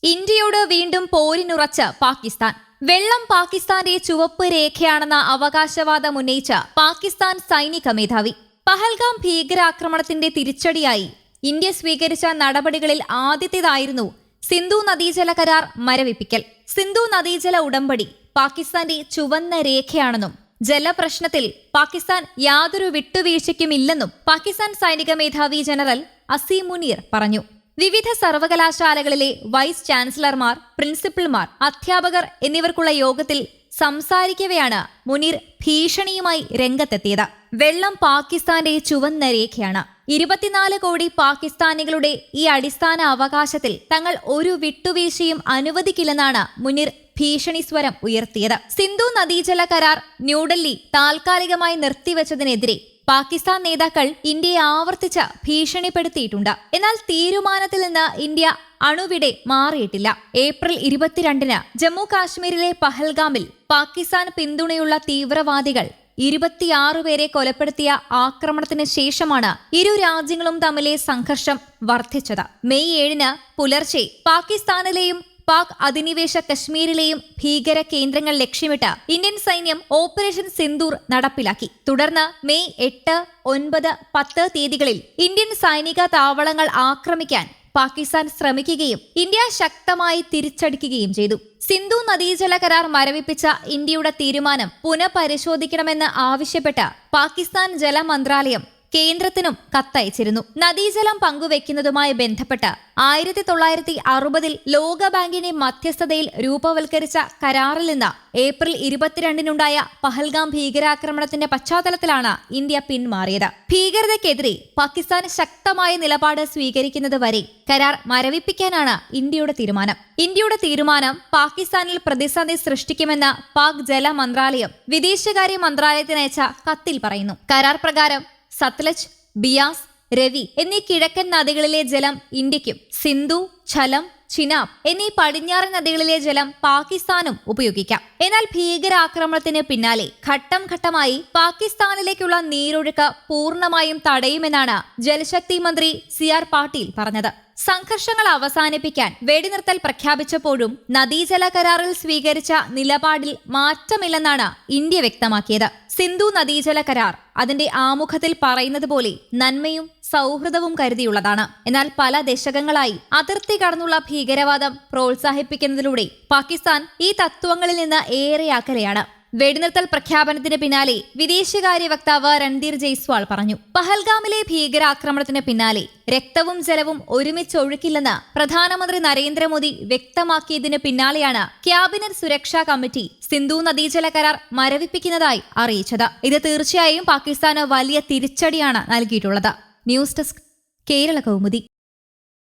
ഇന്ത്യയോട് വീണ്ടും പോരിനുറച്ച് പാകിസ്ഥാൻ. വെള്ളം പാകിസ്ഥാന്റെ ചുവപ്പ് രേഖയാണെന്ന അവകാശവാദം ഉന്നയിച്ച പാകിസ്ഥാൻ സൈനിക മേധാവി. പഹൽഗാം ഭീകരാക്രമണത്തിന്റെ തിരിച്ചടിയായി ഇന്ത്യ സ്വീകരിച്ച നടപടികളിൽ ആദ്യത്തേതായിരുന്നു സിന്ധു നദീജല കരാർ മരവിപ്പിക്കൽ. സിന്ധു നദീജല ഉടമ്പടി പാകിസ്ഥാന്റെ ചുവന്ന രേഖയാണെന്നും ജലപ്രശ്നത്തിൽ പാകിസ്ഥാൻ യാതൊരു വിട്ടുവീഴ്ചയ്ക്കുമില്ലെന്നും പാകിസ്ഥാൻ സൈനിക മേധാവി ജനറൽ അസീം മുനീർ പറഞ്ഞു. വിവിധ സർവകലാശാലകളിലെ വൈസ് ചാൻസലർമാർ, പ്രിൻസിപ്പൽമാർ, അധ്യാപകർ എന്നിവർക്കുള്ള യോഗത്തിൽ സംസാരിക്കവെയാണ് മുനീർ ഭീഷണിയുമായി രംഗത്തെത്തിയത്. വെള്ളം പാകിസ്ഥാന്റെ ചുവന്ന രേഖയാണ്. 24 കോടി പാകിസ്ഥാനികളുടെ ഈ അടിസ്ഥാന അവകാശത്തിൽ തങ്ങൾ ഒരു വിട്ടുവീഴ്ചയും അനുവദിക്കില്ലെന്നാണ് മുനീർ ഭീഷണി സ്വരം ഉയർത്തിയത്. സിന്ധു നദീജല കരാർ ന്യൂഡൽഹി താൽക്കാലികമായി നിർത്തിവെച്ചതിനെതിരെ പാകിസ്ഥാൻ നേതാക്കൾ ഇന്ത്യയെ ആവർത്തിച്ച് ഭീഷണിപ്പെടുത്തിയിട്ടുണ്ട്. എന്നാൽ തീരുമാനത്തിൽ നിന്ന് ഇന്ത്യ അണുവിടെ മാറിയിട്ടില്ല. ഏപ്രിൽ 22-ന് ജമ്മു കാശ്മീരിലെ പഹൽഗാമിൽ പാകിസ്ഥാൻ പിന്തുണയുള്ള തീവ്രവാദികൾ 26 പേരെ കൊലപ്പെടുത്തിയ ആക്രമണത്തിന് ശേഷമാണ് ഇരു രാജ്യങ്ങളും തമ്മിലെ സംഘർഷം വർദ്ധിച്ചത്. മെയ് 7-ന് പുലർച്ചെ പാകിസ്ഥാനിലെയും പാക് അധിനിവേശ കശ്മീരിലെയും ഭീകര കേന്ദ്രങ്ങൾ ലക്ഷ്യമിട്ട് ഇന്ത്യൻ സൈന്യം ഓപ്പറേഷൻ സിന്ദൂർ നടപ്പിലാക്കി. തുടർന്ന് മെയ് 8, 9, 10 തീയതികളിൽ ഇന്ത്യൻ സൈനിക താവളങ്ങൾ ആക്രമിക്കാൻ പാകിസ്ഥാൻ ശ്രമിക്കുകയും ഇന്ത്യ ശക്തമായി തിരിച്ചടിക്കുകയും ചെയ്തു. സിന്ധു നദീജല കരാർ മരവിപ്പിച്ച ഇന്ത്യയുടെ തീരുമാനം പുനഃപരിശോധിക്കണമെന്ന് ആവശ്യപ്പെട്ട് പാകിസ്ഥാൻ ജല മന്ത്രാലയം കേന്ദ്രത്തിനും കത്തയച്ചിരുന്നു. നദീജലം പങ്കുവെക്കുന്നതുമായി ബന്ധപ്പെട്ട് 1960-ൽ ലോകബാങ്കിന്റെ മധ്യസ്ഥതയിൽ രൂപവൽക്കരിച്ച കരാറിൽ നിന്ന് ഏപ്രിൽ 22-നുണ്ടായ പഹൽഗാം ഭീകരാക്രമണത്തിന്റെ പശ്ചാത്തലത്തിലാണ് ഇന്ത്യ പിന്മാറിയത്. ഭീകരതയ്ക്കെതിരെ പാകിസ്ഥാൻ ശക്തമായ നിലപാട് സ്വീകരിക്കുന്നതുവരെ കരാർ മരവിപ്പിക്കാനാണ് ഇന്ത്യയുടെ തീരുമാനം. ഇന്ത്യയുടെ തീരുമാനം പാകിസ്ഥാനിൽ പ്രതിസന്ധി സൃഷ്ടിക്കുമെന്ന് പാക് ജല മന്ത്രാലയം വിദേശകാര്യ മന്ത്രാലയത്തിനയച്ച കത്തിൽ പറയുന്നു. കരാർ പ്രകാരം സത്ലജ്, ബിയാസ്, രവി എന്നീ കിഴക്കൻ നദികളിലെ ജലം ഇന്ത്യക്കും സിന്ധു, ഝലം, ചിനാബ് എന്നീ പടിഞ്ഞാറൻ നദികളിലെ ജലം പാകിസ്ഥാനും ഉപയോഗിക്കാം. എന്നാൽ ഭീകരാക്രമണത്തിന് പിന്നാലെ ഘട്ടം ഘട്ടമായി പാകിസ്ഥാനിലേക്കുള്ള നീരൊഴുക്ക് പൂർണ്ണമായും തടയുമെന്നാണ് ജലശക്തി മന്ത്രി CR പാട്ടീൽ പറഞ്ഞത്. സംഘർഷങ്ങൾ അവസാനിപ്പിക്കാൻ വെടിനിർത്തൽ പ്രഖ്യാപിച്ചപ്പോഴും നദീജല കരാറിൽ സ്വീകരിച്ച നിലപാടിൽ മാറ്റമില്ലെന്നാണ് ഇന്ത്യ വ്യക്തമാക്കിയത്. സിന്ധു നദീജല കരാർ അതിന്റെ ആമുഖത്തിൽ പറയുന്നത് പോലെ നന്മയും സൗഹൃദവും കരുതിയുള്ളതാണ്. എന്നാൽ പല ദശകങ്ങളായി അതിർത്തി കടന്നുള്ള ഭീകരവാദം പ്രോത്സാഹിപ്പിക്കുന്നതിലൂടെ പാകിസ്ഥാൻ ഈ തത്വങ്ങളിൽ നിന്ന് ഏറെ അകലെയാണ്. വെടിനിർത്തൽ പ്രഖ്യാപനത്തിന് പിന്നാലെ വിദേശകാര്യ വക്താവ് രൺധീർ ജയ്സ്വാൾ പറഞ്ഞു. പഹൽഗാമിലെ ഭീകരാക്രമണത്തിന് പിന്നാലെ രക്തവും ജലവും ഒരുമിച്ചൊഴുക്കില്ലെന്ന് പ്രധാനമന്ത്രി നരേന്ദ്രമോദി വ്യക്തമാക്കിയതിന് പിന്നാലെയാണ് ക്യാബിനറ്റ് സുരക്ഷാ കമ്മിറ്റി സിന്ധു നദീജല കരാർ മരവിപ്പിക്കുന്നതായി അറിയിച്ചത്. ഇത് തീർച്ചയായും പാകിസ്ഥാന് വലിയ തിരിച്ചടിയാണ് നൽകിയിട്ടുള്ളത്. News desk, Kerala Kaumudi.